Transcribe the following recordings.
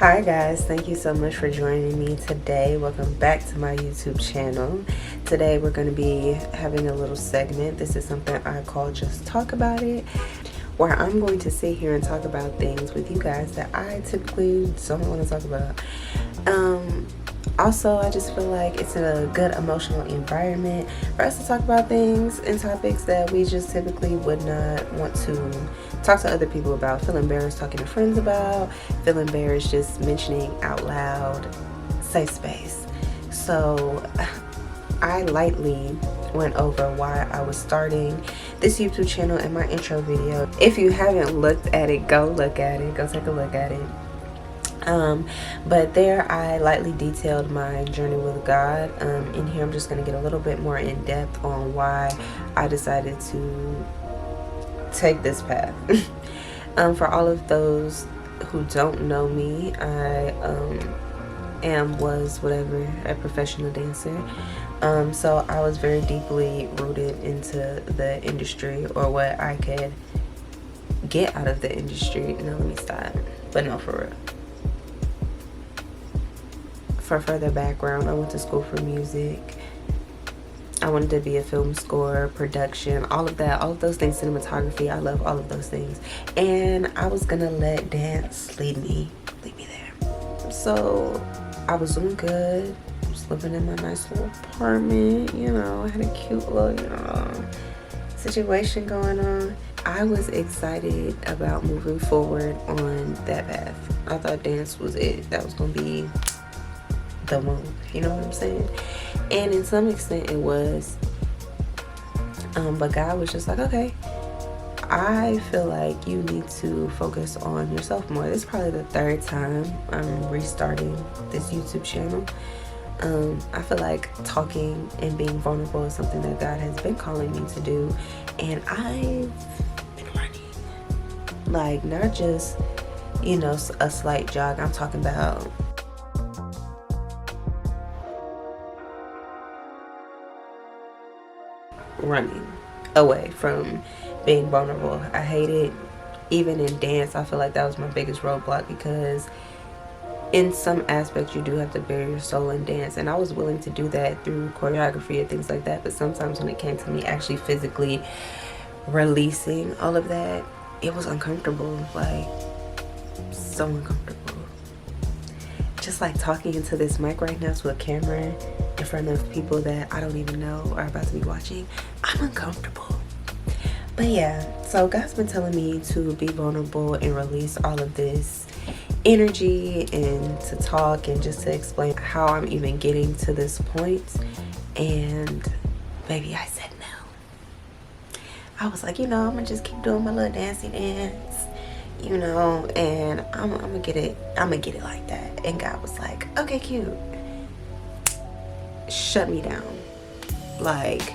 Hi guys, thank you so much for joining me today. Welcome back to my YouTube channel. Today we're going to be having a little segment. This is something I call Just Talk About It, where I'm going to sit here and talk about things with you guys that I typically don't want to talk about. Also, I just feel like it's a good emotional environment for us to talk about things and topics that we just typically would not want to talk to other people about, feel embarrassed talking to friends about, feel embarrassed just mentioning out loud, safe space. So I lightly went over why I was starting this YouTube channel in my intro video. If you haven't looked at it, go look at it, go take a look at it. But there I lightly detailed my journey with God. In here I'm just going to get a little bit more in depth on why I decided to take this path. For all of those who don't know me, I was a professional dancer. So I was very deeply rooted into the industry, or what I could get out of the industry. No, let me stop. But no, for real. For further background, I went to school for music. I wanted to be a film scorer, production, all of that, all of those things, cinematography. I love all of those things. And I was gonna let dance lead me there. So I was doing good. I was living in my nice little apartment, I had a cute little, situation going on. I was excited about moving forward on that path. I thought dance was it. That was gonna be the move, you know what I'm saying? And in some extent it was, but God was just like, okay, I feel like you need to focus on yourself more. This is probably the third time I'm restarting this YouTube channel. I feel like talking and being vulnerable is something that God has been calling me to do, and I've been running, like, not just a slight jog. I'm talking about running away from being vulnerable. I hate it. Even in dance, I feel like that was my biggest roadblock, because in some aspects you do have to bare your soul in dance, and I was willing to do that through choreography and things like that, but sometimes when it came to me actually physically releasing all of that, it was uncomfortable, like so uncomfortable. Just like talking into this mic right now to a camera in front of people that I don't even know are about to be watching, I'm uncomfortable. But yeah, so God's been telling me to be vulnerable and release all of this energy, and to talk and just to explain how I'm even getting to this point. And baby, I said no. I was like, I'm gonna just keep doing my little dancey dance, and I'm gonna get it like that. And God was like, okay, cute. Shut me down. Like,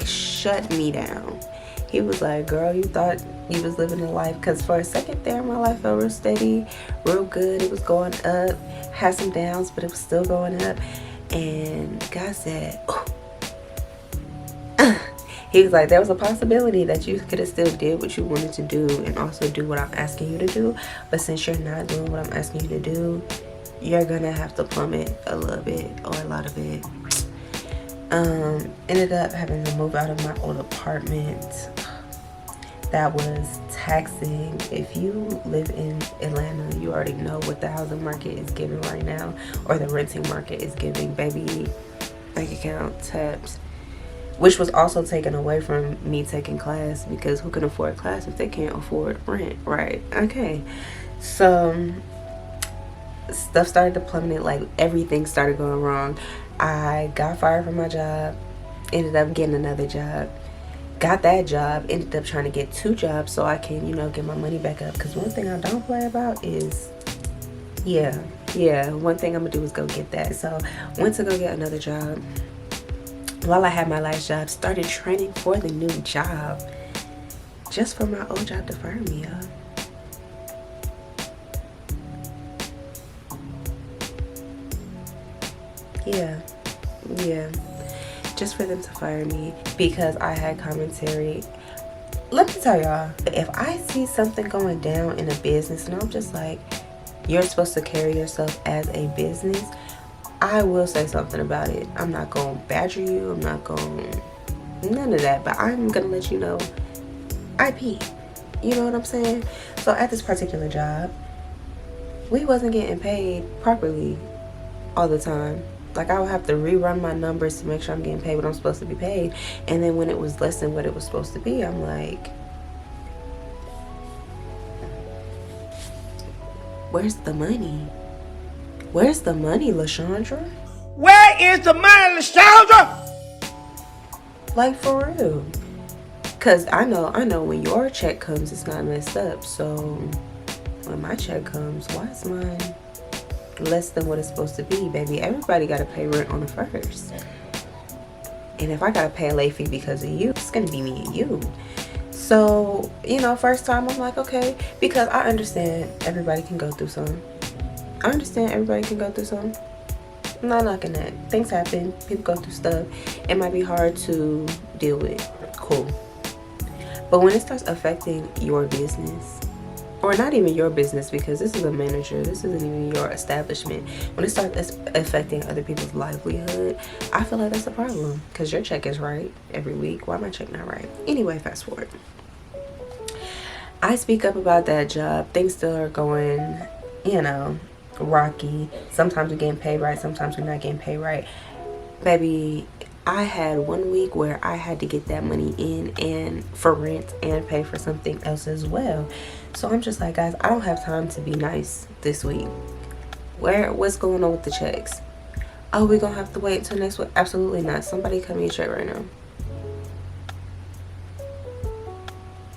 shut me down. He was like, girl, you thought you was living a life, because for a second there my life felt real steady, real good. It was going up, had some downs, but it was still going up. And God said, oh. He was like, there was a possibility that you could have still did what you wanted to do and also do what I'm asking you to do, but since you're not doing what I'm asking you to do, you're gonna have to plummet a little bit, or a lot of it. Ended up having to move out of my old apartment. That was taxing. If you live in Atlanta, you already know what the housing market is giving right now, or the renting market is giving. Baby, bank account taps, which was also taken away from me taking class, because who can afford class if they can't afford rent, right? Okay, so stuff started to plummet. Like, everything started going wrong. I got fired from my job, ended up getting another job, got that job, ended up trying to get 2 jobs so I can, get my money back up. Because one thing I don't play about is, one thing I'm gonna do is go get that. So went to go get another job. While I had my last job, started training for the new job, just for my old job to fire me up. Yeah, just for them to fire me because I had commentary. Let me tell y'all, if I see something going down in a business and I'm just like, you're supposed to carry yourself as a business, I will say something about it. I'm not going to badger you. I'm not going to, none of that. But I'm going to let you know, IP. You know what I'm saying? So at this particular job, we wasn't getting paid properly all the time. Like, I would have to rerun my numbers to make sure I'm getting paid what I'm supposed to be paid. And then when it was less than what it was supposed to be, I'm like, where's the money? Where's the money, LaShondra? Where is the money, LaShondra? Like, for real. Because I know when your check comes, it's not messed up. So when my check comes, why is mine less than what it's supposed to be, baby? Everybody got to pay rent on the 1st. And if I got to pay a late fee because of you, it's going to be me and you. So, you know, first time I'm like, okay, because I understand everybody can go through some. I understand everybody can go through some. I'm not knocking that. Things happen. People go through stuff. It might be hard to deal with. Cool. But when it starts affecting your business, or not even your business, because this is a manager, this isn't even your establishment. When it starts affecting other people's livelihood, I feel like that's a problem. Because your check is right every week. Why my check not right? Anyway, fast forward. I speak up about that job. Things still are going, you know, rocky. Sometimes we're getting paid right. Sometimes we're not getting paid right. Baby, I had 1 week where I had to get that money in and for rent and pay for something else as well. So I'm just like, guys, I don't have time to be nice this week. What's going on with the checks? Oh, we're gonna have to wait until next week? Absolutely not. Somebody cut me a check right now.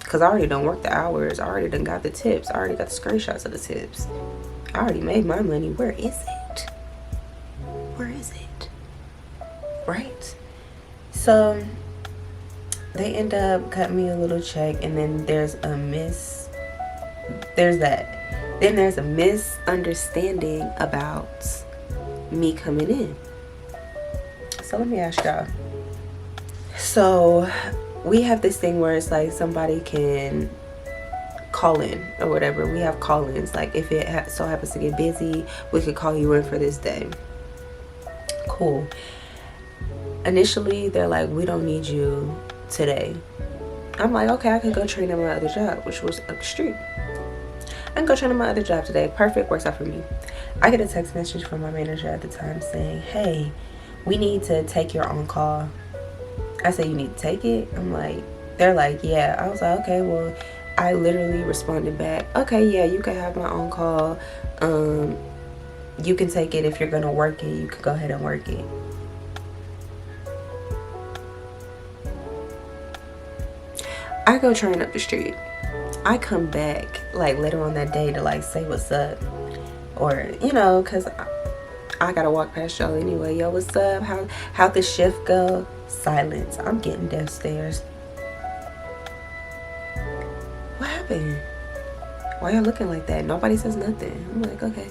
Because I already done worked the hours. I already done got the tips. I already got the screenshots of the tips. I already made my money. Where is it? Where is it? Right? So they end up cutting me a little check, and then there's a misunderstanding about me coming in. So let me ask y'all. So we have this thing where it's like somebody can call in or whatever. We have call-ins. Like, if it so happens to get busy, we could call you in for this day. Cool. Initially, they're like, we don't need you today. I'm like, okay, I can go train at my other job, which was up the street. I can go train at my other job today. Perfect, works out for me. I get a text message from my manager at the time saying, hey, we need to take your on-call. I said, you need to take it? I'm like, they're like, yeah. I was like, okay, well, I literally responded back, okay, yeah, you can have my on-call. You can take it if you're gonna work it. You can go ahead and work it. I go train up the street. I come back like later on that day to like say what's up, or you know, cause I gotta walk past y'all anyway. Yo, what's up? How the shift go? Silence. I'm getting downstairs. What happened? Why y'all looking like that? Nobody says nothing. I'm like, okay.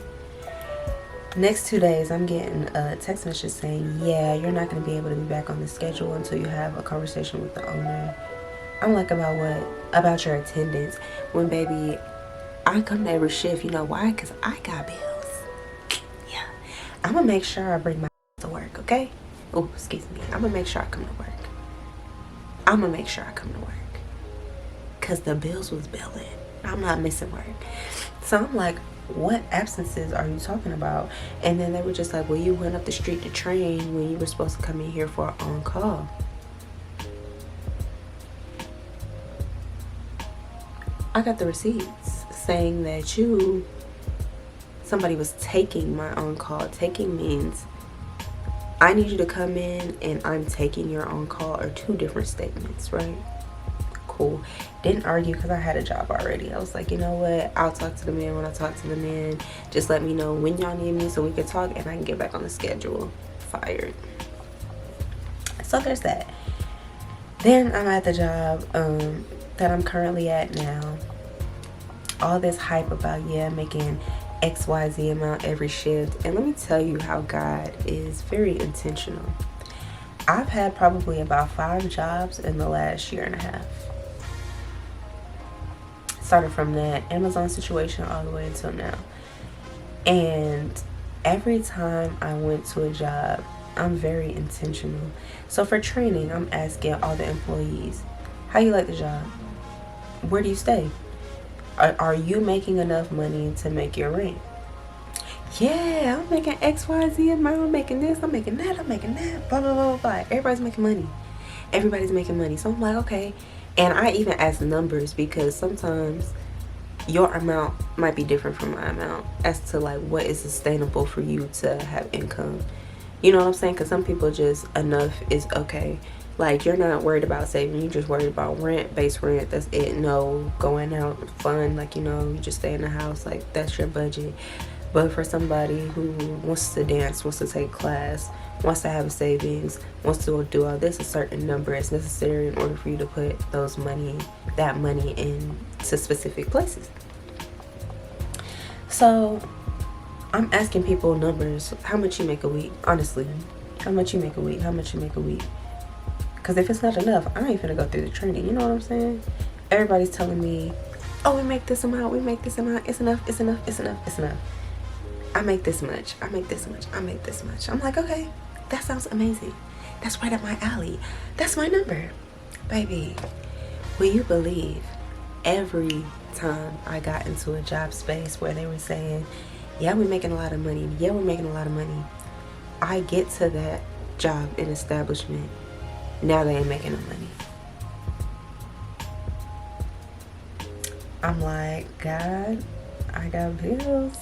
Next 2 days, I'm getting a text message saying, yeah, you're not gonna be able to be back on the schedule until you have a conversation with the owner. I'm like, about what? About your attendance. When, baby, I come to every shift. You know why? Because I got bills. Yeah. I'm going to make sure I bring my to work, okay? Oh, excuse me. I'm going to make sure I come to work. I'm going to make sure I come to work. Because the bills was billing. I'm not missing work. So I'm like, what absences are you talking about? And then they were just like, well, you went up the street to train when you were supposed to come in here for an on-call. I got the receipts saying that somebody was taking my on-call. Taking means I need you to come in and I'm taking your on-call, are two different statements, right? Cool. Didn't argue because I had a job already. I was like, you know what? I'll talk to the man when I talk to the man. Just let me know when y'all need me so we can talk and I can get back on the schedule. Fired. So there's that. Then I'm at the job that I'm currently at now. All this hype about, yeah, making XYZ amount every shift. And let me tell you how God is very intentional. I've had probably about 5 jobs in the last year and a half. Started from that Amazon situation all the way until now. And every time I went to a job, I'm very intentional. So for training, I'm asking all the employees, how you like the job? Where do you stay? Are you making enough money to make your rent? Yeah, I'm making X, Y, Z amount. I'm making this, I'm making that, blah, blah, blah, blah. Everybody's making money. Everybody's making money. So I'm like, okay. And I even ask numbers because sometimes your amount might be different from my amount as to like what is sustainable for you to have income. You know what I'm saying? Because some people just enough is okay. Like, you're not worried about saving, you're just worried about rent, base rent, that's it. No going out fun, like, you know, you just stay in the house, like that's your budget. But for somebody who wants to dance, wants to take class, wants to have a savings, wants to do all this, a certain number is necessary in order for you to put that money into specific places. So I'm asking people numbers. How much you make a week? Honestly, how much you make a week? How much you make a week? Because if it's not enough, I ain't finna go through the training. You know what I'm saying? Everybody's telling me, oh, we make this amount, it's enough, it's enough, it's enough, it's enough. I make this much, I make this much, I make this much. I'm like, okay, that sounds amazing. That's right up my alley. That's my number. Baby, will you believe every time I got into a job space where they were saying, yeah, we're making a lot of money, yeah, we're making a lot of money, I get to that job and establishment, now they ain't making no money. I'm like, God, I got bills.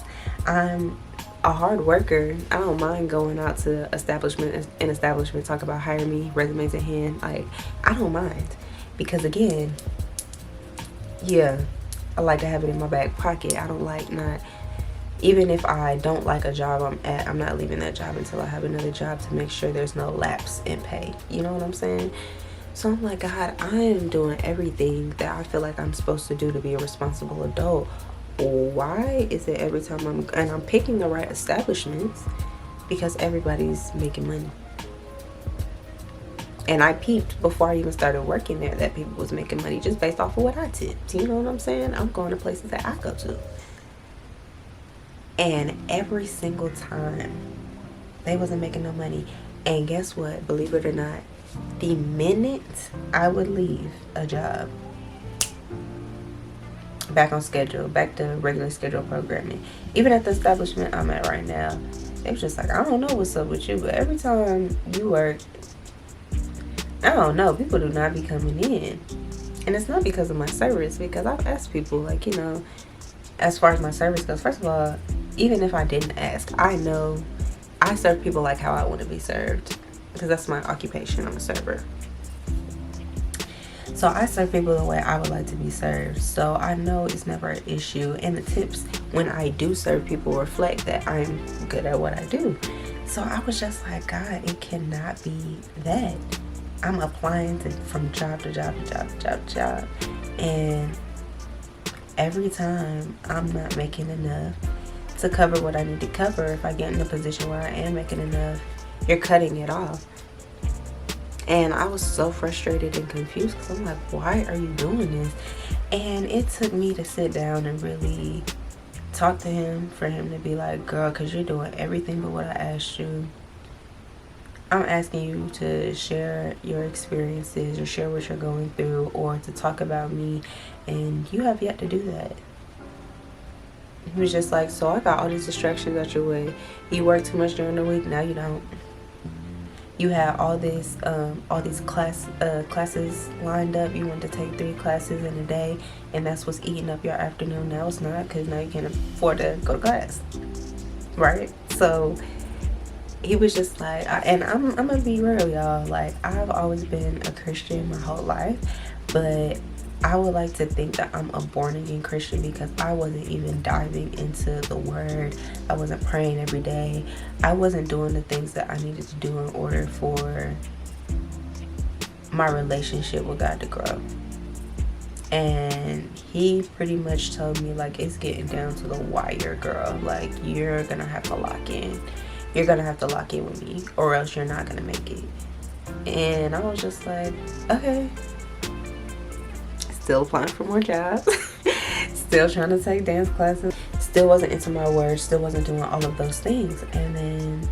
I'm a hard worker. I don't mind going out to establishment, talk about hire me, resumes in hand. Like, I don't mind. Because again, yeah, I like to have it in my back pocket. I don't like not, even if I don't like a job I'm at, I'm not leaving that job until I have another job to make sure there's no lapse in pay. You know what I'm saying? So I'm like, God, I am doing everything that I feel like I'm supposed to do to be a responsible adult. Why is it every time I'm picking the right establishments? Because everybody's making money. And I peeped before I even started working there that people was making money just based off of what I tipped. You know what I'm saying? I'm going to places that I go to. And every single time, they wasn't making no money. And guess what? Believe it or not, the minute I would leave a job, back on schedule, back to regular schedule programming. Even at the establishment I'm at right now, they was just like, I don't know what's up with you, but every time you work, I don't know, people do not be coming in. And it's not because of my service, because I've asked people, like, you know, as far as my service goes, first of all, even if I didn't ask, I know I serve people like how I want to be served, because that's my occupation. I'm a server. So I serve people the way I would like to be served. So I know it's never an issue. And the tips when I do serve people reflect that I'm good at what I do. So I was just like, God, it cannot be that. I'm applying from job to job to job to job to job. And every time I'm not making enough to cover what I need to cover. If I get in a position where I am making enough, you're cutting it off. And I was so frustrated and confused because I'm like, why are you doing this? And it took me to sit down and really talk to him, for him to be like, girl, because you're doing everything but what I asked you. I'm asking you to share your experiences or share what you're going through or to talk about me, and you have yet to do that. He was just like, so I got all these distractions out your way. You work too much during the week, now you don't. You had all these classes lined up. You wanted to take 3 classes in a day, and that's what's eating up your afternoon. Now it's not, because now you can't afford to go to class, right? So he was just like, and I'm gonna be real, y'all. Like, I've always been a Christian my whole life, but I would like to think that I'm a born-again Christian because I wasn't even diving into the word. I wasn't praying every day. I wasn't doing the things that I needed to do in order for my relationship with God to grow. And he pretty much told me, like, it's getting down to the wire, girl. Like, you're gonna have to lock in. You're gonna have to lock in with me, or else you're not gonna make it. And I was just like, okay. Still applying for more jobs. Still trying to take dance classes. still wasn't into my word, still wasn't doing all of those things. And then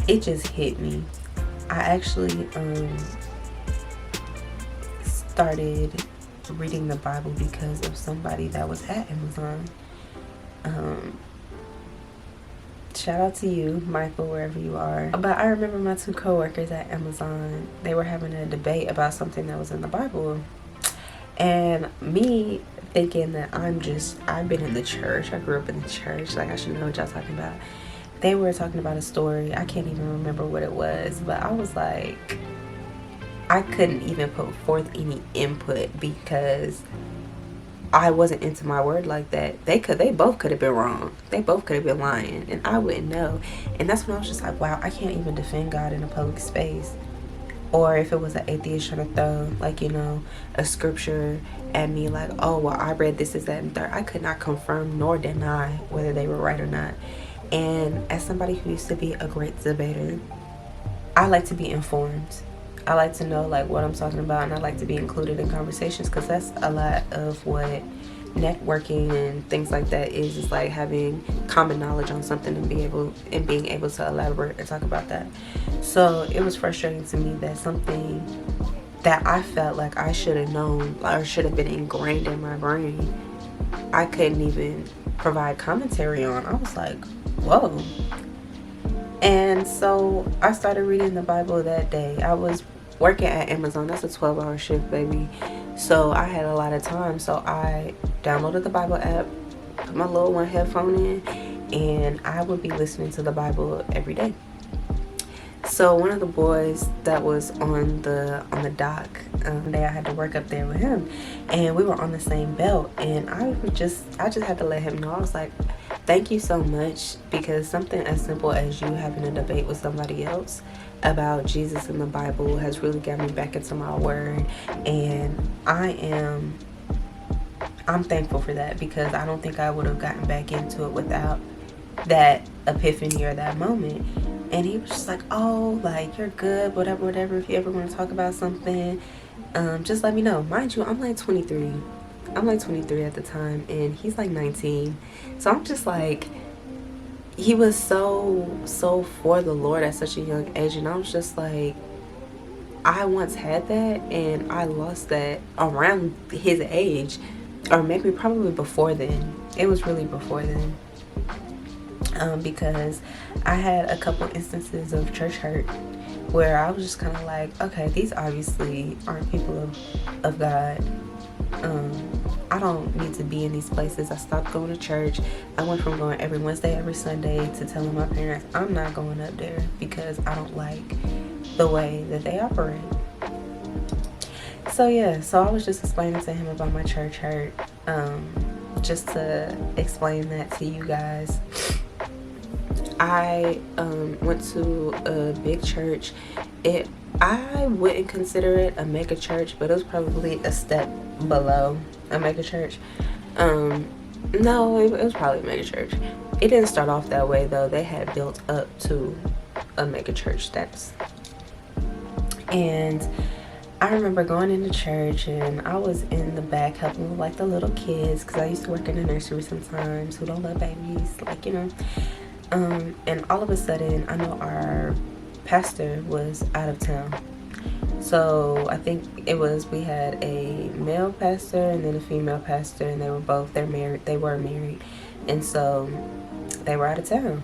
it just hit me. I actually started reading the Bible because of somebody that was at Amazon. Shout out to you, Michael, wherever you are. But I remember my 2 coworkers at Amazon, they were having a debate about something that was in the Bible. And me thinking that I've been in the church, I grew up in the church, like I should know what y'all talking about. They were talking about a story, I can't even remember what it was, but I was like, I couldn't even put forth any input because I wasn't into my word like that. They both could have been wrong. They both could have been lying, and I wouldn't know. And that's when I was just like, wow, I can't even defend God in a public space. Or if it was an atheist trying to throw, like, you know, a scripture at me, like, oh, well, I read this, is that, and third. I could not confirm nor deny whether they were right or not. And as somebody who used to be a great debater, I like to be informed. I like to know like what I'm talking about, and I like to be included in conversations, because that's a lot of what networking and things like that is like having common knowledge on something and being able to elaborate and talk about that. So it was frustrating to me that something that I felt like I should have known or should have been ingrained in my brain, I couldn't even provide commentary on. I was like, whoa. And so I started reading the Bible that day. I was working at Amazon. That's a 12-hour shift, baby. So I had a lot of time. So I downloaded the Bible app, put my little one headphone in, and I would be listening to the Bible every day. So one of the boys that was on the dock, day I had to work up there with him, and we were on the same belt, and I just had to let him know. I was like, thank you so much, because something as simple as you having a debate with somebody else about Jesus and the Bible has really got me back into my word, and I'm thankful for that, because I don't think I would have gotten back into it without that epiphany or that moment. And he was just like, oh, like, you're good, whatever, if you ever want to talk about something, just let me know. Mind you, I'm like 23 at the time, and he's like 19. So I'm just like, he was so for the Lord at such a young age, and I was just like, I once had that, and I lost that around his age, or maybe probably before then. It was really before then, because I had a couple instances of church hurt where I was just kind of like, okay, these obviously aren't people of God. I don't need to be in these places. I stopped going to church. I went from going every Wednesday, every Sunday, to telling my parents I'm not going up there because I don't like the way that they operate. So yeah, so I was just explaining to him about my church hurt, just to explain that to you guys. I went to a big church. I wouldn't consider it a mega church, but it was probably a step below a mega church. No, it was probably a mega church. It didn't start off that way though. They had built up to a mega church status. And I remember going into church, and I was in the back helping with like the little kids, because I used to work in a nursery sometimes who don't love babies, like, you know. And all of a sudden, I know our pastor was out of town. So I think we had a male pastor and then a female pastor, and they were married. And so they were out of town.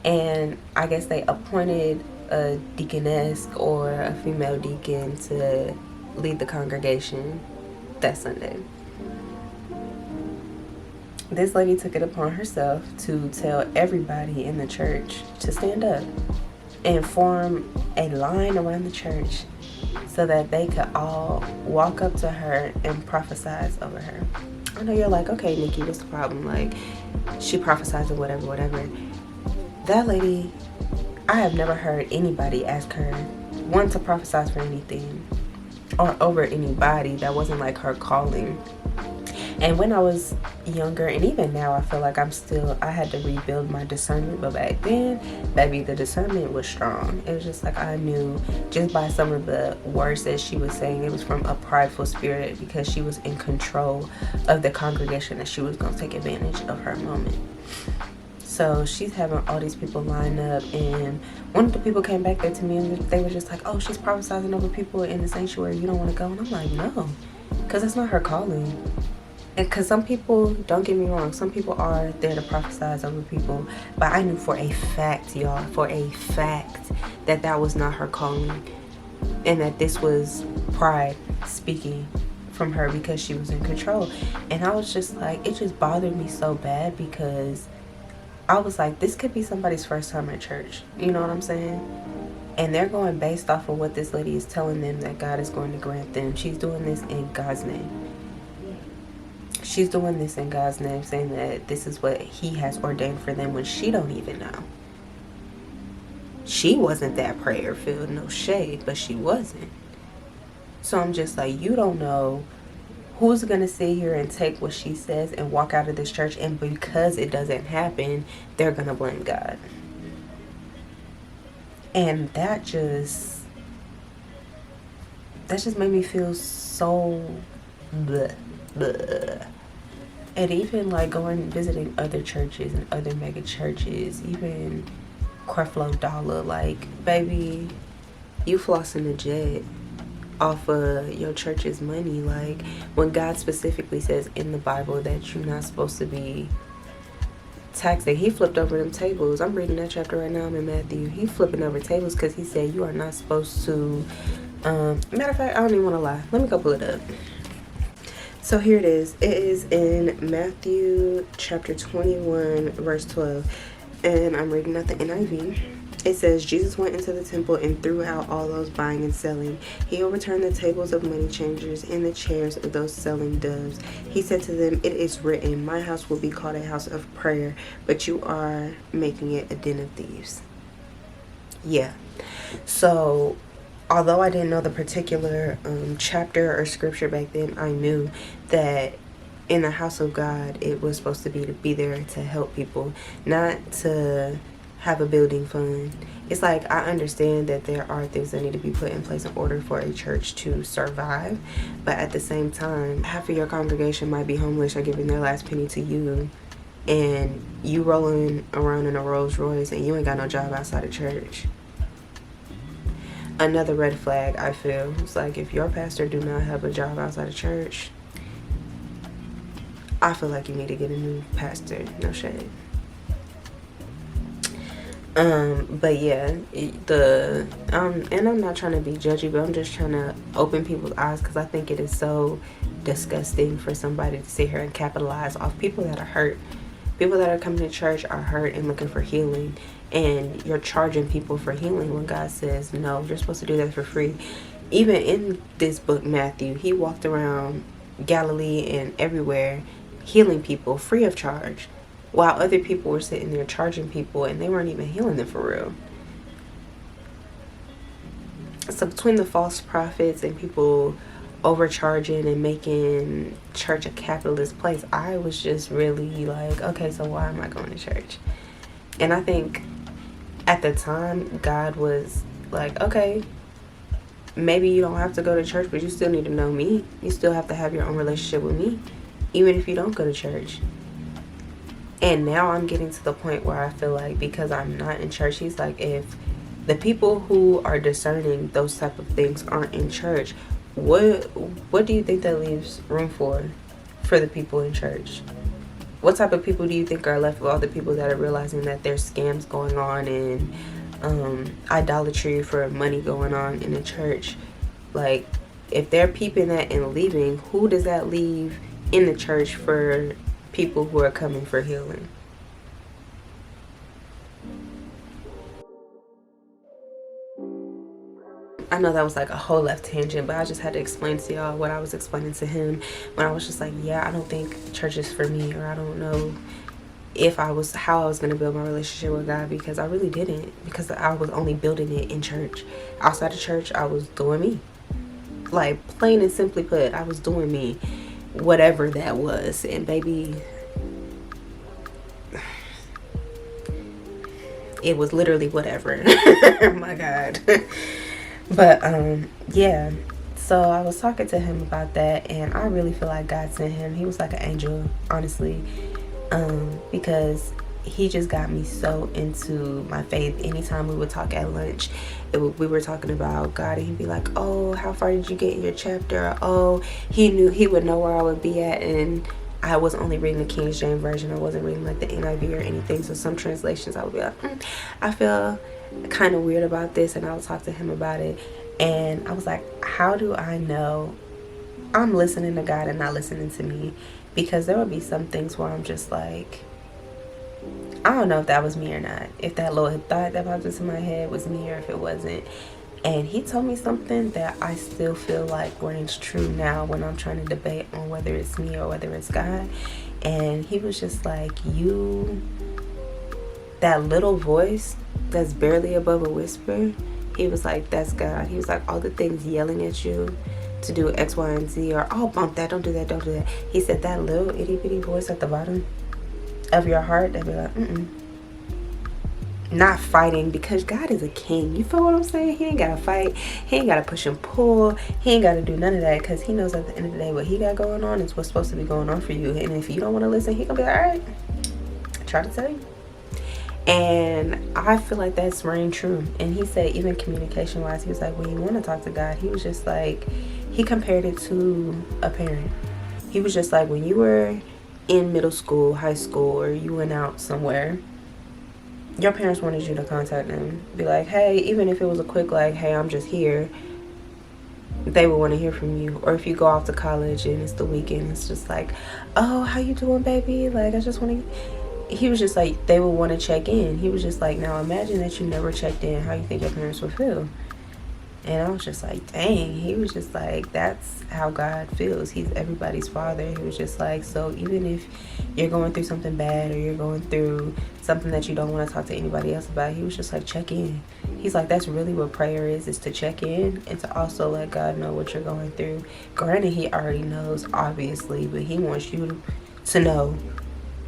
And I guess they appointed a deaconess or a female deacon to lead the congregation that Sunday. This lady took it upon herself to tell everybody in the church to stand up and form a line around the church so that they could all walk up to her and prophesize over her. I know you're like, okay, Nikki, what's the problem? Like, she prophesies or whatever. That lady, I have never heard anybody ask her, one, to prophesize for anything or over anybody that wasn't like her calling. And when I was younger, and even now, I feel like I had to rebuild my discernment. But back then, baby, the discernment was strong. It was just like I knew just by some of the words that she was saying, it was from a prideful spirit because she was in control of the congregation and she was going to take advantage of her moment. So she's having all these people line up, and one of the people came back there to me and they were just like, oh, she's prophesizing over people in the sanctuary. You don't want to go? And I'm like, no, because it's not her calling. And because some people, don't get me wrong, some people are there to prophesize over people. But I knew for a fact, y'all, for a fact, that was not her calling. And that this was pride speaking from her because she was in control. And I was just like, it just bothered me so bad because I was like, this could be somebody's first time at church. You know what I'm saying? And they're going based off of what this lady is telling them that God is going to grant them. She's doing this in God's name. She's doing this in God's name, saying that this is what he has ordained for them when she don't even know. She wasn't that prayer filled, no shade, but she wasn't. So I'm just like, you don't know who's going to sit here and take what she says and walk out of this church, and because it doesn't happen, they're going to blame God. And that just made me feel so bleh, bleh. And even like going visiting other churches and other mega churches, even Creflo Dollar, like, baby, you flossing the jet off of your church's money. Like, when God specifically says in the Bible that you're not supposed to be taxing, he flipped over them tables. I'm reading that chapter right now. I'm in Matthew. He flipping over tables because he said you are not supposed to matter of fact, I don't even want to lie. Let me go pull it up. So here it is. It is in Matthew chapter 21 verse 12, and I'm reading out the NIV. It says, Jesus went into the temple and threw out all those buying and selling. He overturned the tables of money changers and the chairs of those selling doves. He said to them, it is written, my house will be called a house of prayer, but you are making it a den of thieves. Yeah. So although I didn't know the particular chapter or scripture back then, I knew that in the house of God, it was supposed to be there to help people, not to have a building fund. It's like, I understand that there are things that need to be put in place in order for a church to survive, but at the same time, half of your congregation might be homeless or giving their last penny to you, and you rolling around in a Rolls Royce and you ain't got no job outside of church. Another red flag, I feel, it's like, if your pastor do not have a job outside of church, I feel like you need to get a new pastor. No shade. But yeah, and I'm not trying to be judgy, but I'm just trying to open people's eyes, because I think it is so disgusting for somebody to sit here and capitalize off people that are hurt. People that are coming to church are hurt and looking for healing, and you're charging people for healing when God says no, you're supposed to do that for free. Even in this book, Matthew, he walked around Galilee and everywhere healing people free of charge, while other people were sitting there charging people and they weren't even healing them for real. So between the false prophets and people overcharging and making church a capitalist place, I was just really like, okay, so why am I going to church? And I think at the time, God was like, okay, maybe you don't have to go to church, but you still need to know me. You still have to have your own relationship with me, even if you don't go to church. And now I'm getting to the point where I feel like, because I'm not in church, he's like, if the people who are discerning those type of things aren't in church, what do you think that leaves room for the people in church? What type of people do you think are left with all the people that are realizing that there's scams going on and idolatry for money going on in the church? Like, if they're peeping that and leaving, who does that leave in the church for people who are coming for healing? I know that was like a whole left tangent, but I just had to explain to y'all what I was explaining to him when I was just like, yeah, I don't think church is for me, or I don't know how I was going to build my relationship with God, because I really didn't, because I was only building it in church. Outside of church, I was doing me. Like, plain and simply put, I was doing me. whatever that was. And baby, it was literally whatever. Oh my God. But yeah, so I was talking to him about that, and I really feel like God sent him. He was like an angel, honestly, because he just got me so into my faith. Anytime we would talk at lunch, we were talking about God, and he'd be like, oh, how far did you get in your chapter? Oh, he would know where I would be at. And I was only reading the King James Version. I wasn't reading like the NIV or anything. So some translations I would be like, I feel kind of weird about this, and I would talk to him about it. And I was like, how do I know I'm listening to God and not listening to me? Because there would be some things where I'm just like, I don't know if that was me or not, if that little thought that popped into my head was me or if it wasn't. And he told me something that I still feel like rings true now when I'm trying to debate on whether it's me or whether it's God. And he was just like, that little voice that's barely above a whisper, he was like, that's God. He was like, all the things yelling at you to do X, Y, and Z, or oh, bump that, don't do that, don't do that. He said that little itty bitty voice at the bottom of your heart, that be like, not fighting, because God is a king. You feel what I'm saying? He ain't gotta fight. He ain't gotta push and pull. He ain't gotta do none of that, because he knows at the end of the day what he got going on is what's supposed to be going on for you. And if you don't want to listen, he gonna be like, all right, try to tell you. And I feel like that's ring true. And he said, even communication wise, he was like, when you want to talk to God, he was just like, he compared it to a parent. He was just like, when you were in middle school, high school, or you went out somewhere, your parents wanted you to contact them, be like, hey, even if it was a quick like, hey, I'm just here, they would want to hear from you. Or if you go off to college and it's the weekend, it's just like, oh, how you doing, baby? Like, I just want to. He was just like, they would want to check in. He was just like, now imagine that you never checked in. How you think your parents would feel? And I was just like, dang. He was just like, that's how God feels. He's everybody's father. He was just like, so even if you're going through something bad, or you're going through something that you don't want to talk to anybody else about, he was just like, check in. He's like, that's really what prayer is to check in and to also let God know what you're going through. Granted, he already knows, obviously, but he wants you to know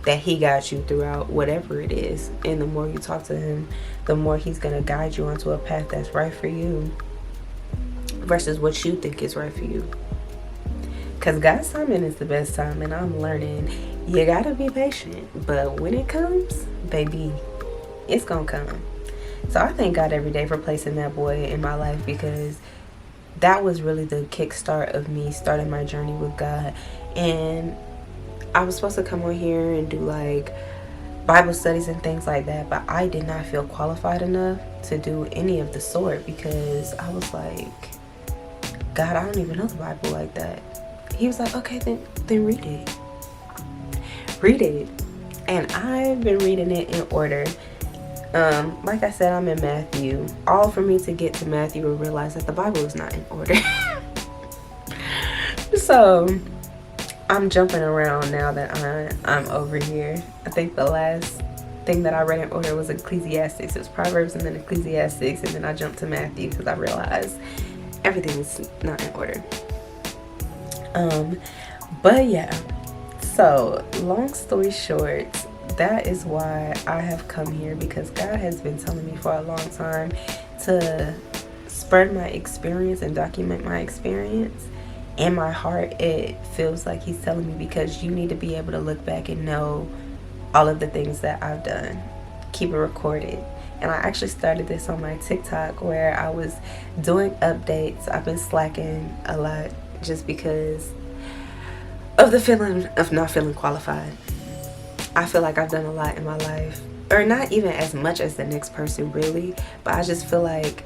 that he got you throughout whatever it is. And the more you talk to him, the more he's going to guide you onto a path that's right for you versus what you think is right for you. Because God's timing is the best time, and I'm learning you gotta be patient, but when it comes, baby, it's gonna come. So I thank God every day for placing that boy in my life, because that was really the kickstart of me starting my journey with God. And I was supposed to come on here and do like Bible studies and things like that, but I did not feel qualified enough to do any of the sort, because I was like, God, I don't even know the Bible like that. He was like, okay, then read it. Read it. And I've been reading it in order. Like I said, I'm in Matthew. All for me to get to Matthew and realize that the Bible is not in order. So I'm jumping around now that I'm over here. I think the last thing that I read in order was Ecclesiastes. It was Proverbs and then Ecclesiastes, and then I jumped to Matthew because I realized everything's not in order. But yeah, so long story short, that is why I have come here, because God has been telling me for a long time to spread my experience and document my experience. In my heart, it feels like he's telling me, because you need to be able to look back and know all of the things that I've done. Keep it recorded. And I actually started this on my TikTok, where I was doing updates. I've been slacking a lot just because of the feeling of not feeling qualified. I feel like I've done a lot in my life, or not even as much as the next person really, but I just feel like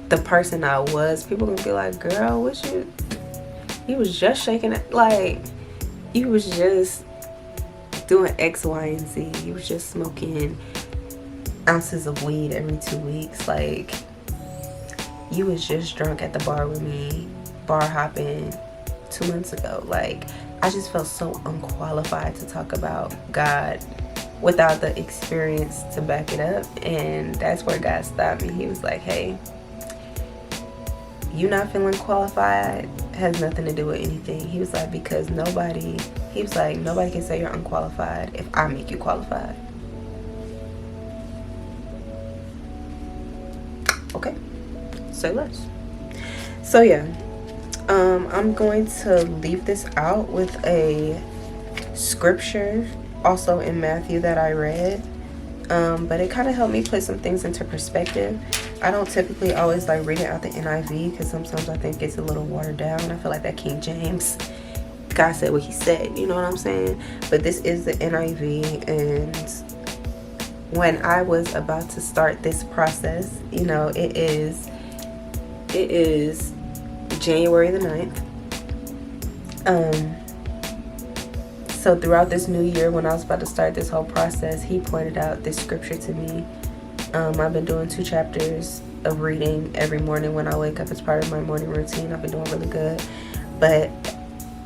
the person I was, people gonna be like, girl, what you was just shaking it, like you was just doing X, Y, and Z. You was just smoking ounces of weed every 2 weeks. Like, you was just drunk at the bar with me, bar hopping 2 months ago. Like, I just felt so unqualified to talk about God without the experience to back it up. And that's where God stopped me. He was like, hey, you not feeling qualified has nothing to do with anything. He was like, because nobody can say you're unqualified if I make you qualified. Okay, say less. So yeah, I'm going to leave this out with a scripture also in Matthew that I read, but it kind of helped me put some things into perspective. I don't typically always like reading out the NIV because sometimes I think it's a little watered down. I feel like that King James, God said what he said, you know what I'm saying? But this is the NIV, and when I was about to start this process, you know, it is January the 9th. So throughout this new year, when I was about to start this whole process, he pointed out this scripture to me. I've been doing 2 chapters of reading every morning when I wake up as part of my morning routine. I've been doing really good. But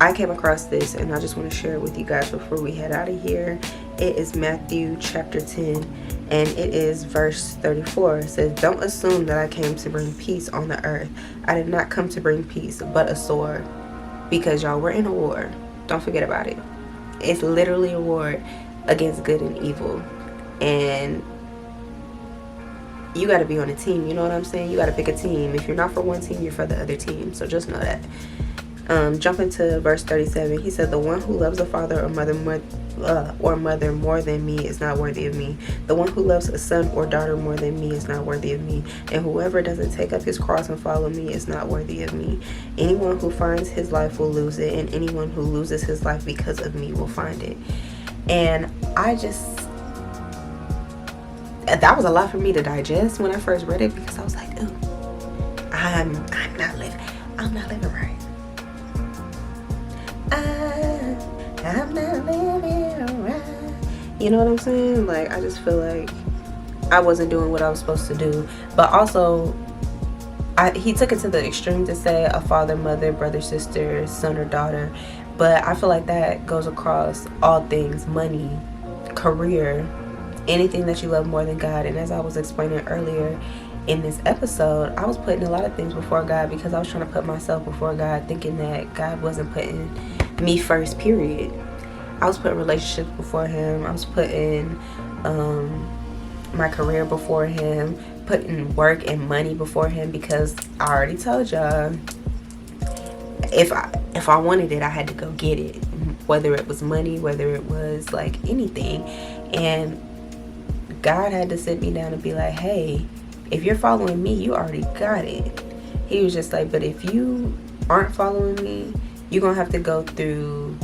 I came across this, and I just want to share it with you guys before we head out of here. It is Matthew chapter 10, and it is verse 34. It says, "Don't assume that I came to bring peace on the earth. I did not come to bring peace, but a sword." Because y'all, we're in a war. Don't forget about it. It's literally a war against good and evil. And you got to be on a team. You know what I'm saying? You got to pick a team. If you're not for one team, you're for the other team. So just know that. Jumping to verse 37, he said, "The one who loves a father or mother more than me is not worthy of me. The one who loves a son or daughter more than me is not worthy of me. And whoever doesn't take up his cross and follow me is not worthy of me. Anyone who finds his life will lose it, and anyone who loses his life because of me will find it." And that was a lot for me to digest when I first read it, because I was like, ooh, I'm not living right. I'm not living right. You know what I'm saying? Like, I just feel like I wasn't doing what I was supposed to do. But also, he took it to the extreme to say a father, mother, brother, sister, son or daughter. But I feel like that goes across all things: money, career, anything that you love more than God. And as I was explaining earlier in this episode, I was putting a lot of things before God because I was trying to put myself before God, thinking that God wasn't putting me first, period. I was putting relationships before him. I was putting my career before him, putting work and money before him, because I already told y'all, if I wanted it, I had to go get it, whether it was money, whether it was like anything. And God had to sit me down and be like, hey, if you're following me, you already got it. He was just like, but if you aren't following me, you're gonna have to go through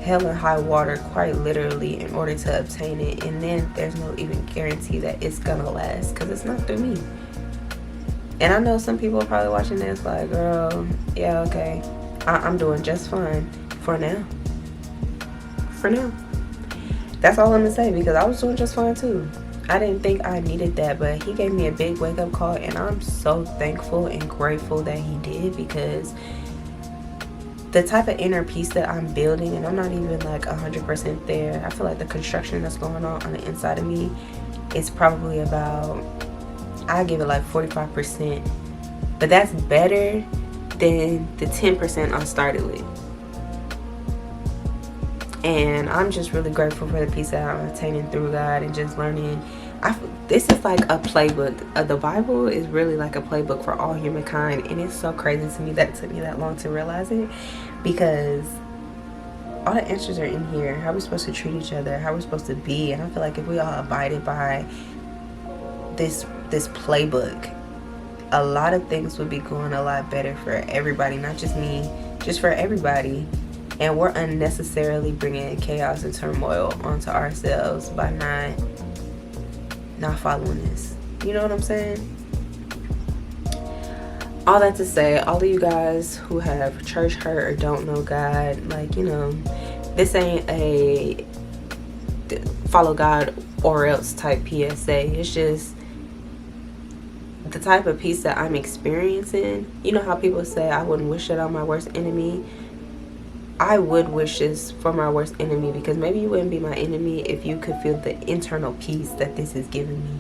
hell and high water, quite literally, in order to obtain it. And then there's no even guarantee that it's gonna last, because it's not through me. And I know some people are probably watching this like, girl, yeah, okay, I'm doing just fine for now. That's all I'm gonna say, because I was doing just fine too. I didn't think I needed that, but he gave me a big wake-up call, and I'm so thankful and grateful that he did, because the type of inner peace that I'm building, and I'm not even like 100% there. I feel like the construction that's going on the inside of me is probably about, I give it like 45%. But that's better than the 10% I started with. And I'm just really grateful for the peace that I'm attaining through God and just learning. This is like a playbook. The Bible is really like a playbook for all humankind. And it's so crazy to me that it took me that long to realize it, because all the answers are in here. How we're supposed to treat each other, how we're supposed to be. And I feel like if we all abided by this playbook, a lot of things would be going a lot better for everybody, not just me, just for everybody. And we're unnecessarily bringing chaos and turmoil onto ourselves by not following this. You know what I'm saying? All that to say, all of you guys who have church hurt or don't know God, like, you know, this ain't a follow God or else type PSA. It's just the type of peace that I'm experiencing. You know how people say, I wouldn't wish it on my worst enemy? I would wish this for my worst enemy, because maybe you wouldn't be my enemy if you could feel the internal peace that this is giving me,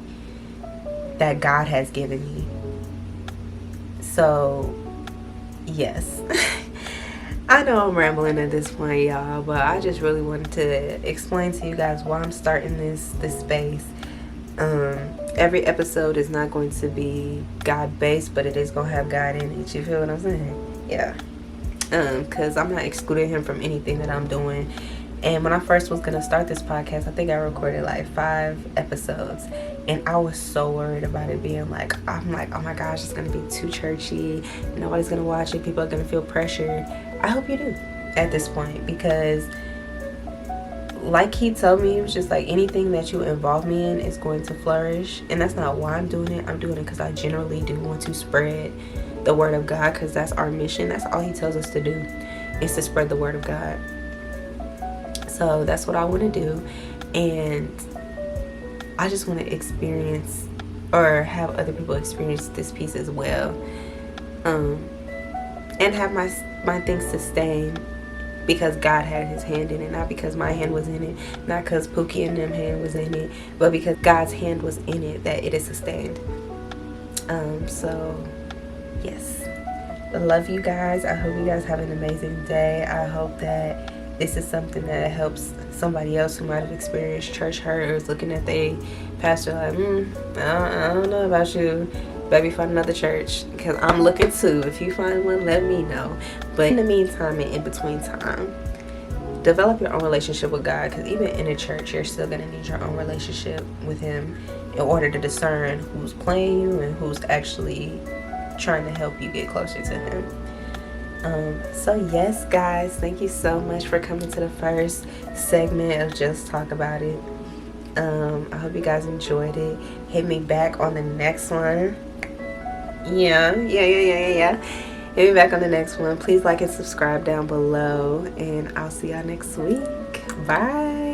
that God has given me. So yes. I know I'm rambling at this point, y'all, but I just really wanted to explain to you guys why I'm starting this space. Every episode is not going to be God based, but it is gonna have God in it. You feel what I'm saying? Yeah. Because I'm not excluding him from anything that I'm doing. And when I first was gonna start this podcast, I think I recorded like 5 episodes, and I was so worried about it being like, I'm like, oh my gosh, it's gonna be too churchy, nobody's gonna watch it, people are gonna feel pressure. I hope you do at this point, because like he told me, it was just like, anything that you involve me in is going to flourish. And that's not why I'm doing it. I'm doing it because I generally do want to spread the word of God, because that's our mission. That's all he tells us to do, is to spread the word of God. So that's what I want to do. And I just want to experience, or have other people experience, this piece as well, and have my things sustained because God had his hand in it, not because my hand was in it, not because Pookie and them hand was in it, but because God's hand was in it, that it is sustained. So yes, I love you guys. I hope you guys have an amazing day. I hope that this is something that helps somebody else who might have experienced church hurt, or is looking at their pastor like, I don't know about you, baby, find another church, because I'm looking too. If you find one, let me know. But in the meantime and in between time, develop your own relationship with God, because even in a church, you're still going to need your own relationship with him in order to discern who's playing you and who's actually trying to help you get closer to him. So yes, guys, thank you so much for coming to the first segment of Just Talk About It. I hope you guys enjoyed it. Hit me back on the next one. Yeah. Hit me back on the next one. Please like and subscribe down below, and I'll see y'all next week. Bye.